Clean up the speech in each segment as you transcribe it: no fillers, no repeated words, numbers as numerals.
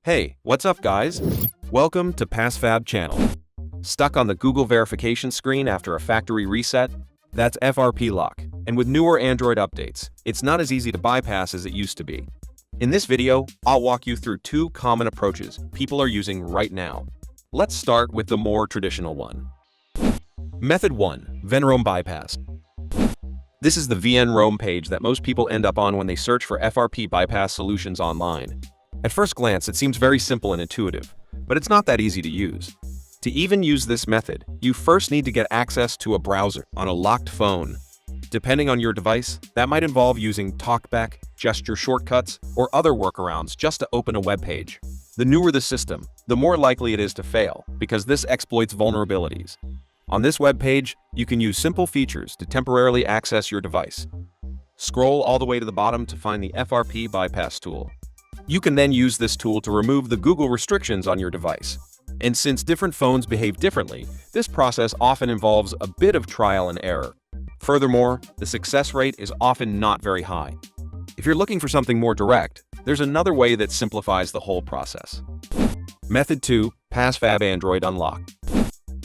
Hey, what's up guys? Welcome to PassFab channel. Stuck on the Google verification screen after a factory reset? That's FRP lock, and with newer Android updates, it's not as easy to bypass as it used to be. In this video, I'll walk you through two common approaches people are using right now. Let's start with the more traditional one. Method 1. VNROM bypass. This is the VNROM page that most people end up on when they search for FRP bypass solutions online. At first glance, it seems very simple and intuitive, but it's not that easy to use. To even use this method, you first need to get access to a browser on a locked phone. Depending on your device, that might involve using TalkBack, gesture shortcuts, or other workarounds just to open a web page. The newer the system, the more likely it is to fail, because this exploits vulnerabilities. On this web page, you can use simple features to temporarily access your device. Scroll all the way to the bottom to find the FRP bypass tool. You can then use this tool to remove the Google restrictions on your device. And since different phones behave differently, this process often involves a bit of trial and error. Furthermore, the success rate is often not very high. If you're looking for something more direct, there's another way that simplifies the whole process. Method 2. PassFab Android Unlock.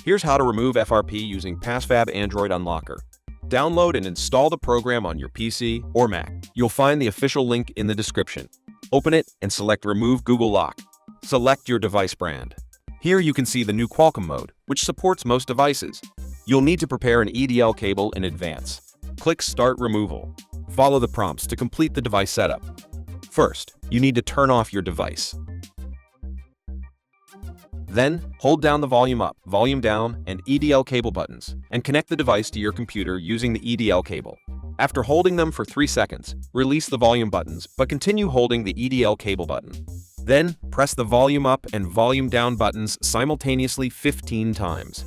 Here's how to remove FRP using PassFab Android Unlocker. Download and install the program on your PC or Mac. You'll find the official link in the description. Open it and select Remove Google Lock. Select your device brand. Here you can see the new Qualcomm mode, which supports most devices. You'll need to prepare an EDL cable in advance. Click Start Removal. Follow the prompts to complete the device setup. First, you need to turn off your device. Then, hold down the volume up, volume down, and EDL cable buttons, and connect the device to your computer using the EDL cable. After holding them for 3 seconds, release the volume buttons, but continue holding the EDL cable button. Then, press the volume up and volume down buttons simultaneously 15 times.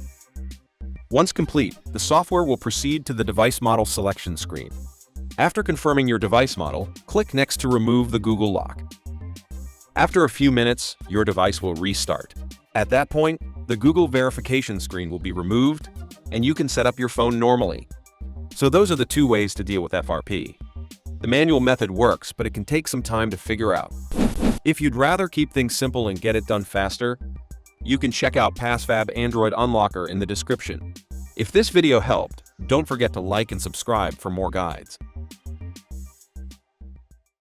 Once complete, the software will proceed to the device model selection screen. After confirming your device model, click next to remove the Google lock. After a few minutes, your device will restart. At that point, the Google verification screen will be removed, and you can set up your phone normally. So those are the two ways to deal with FRP. The manual method works, but it can take some time to figure out. If you'd rather keep things simple and get it done faster, you can check out PassFab Android Unlocker in the description. If this video helped, don't forget to like and subscribe for more guides.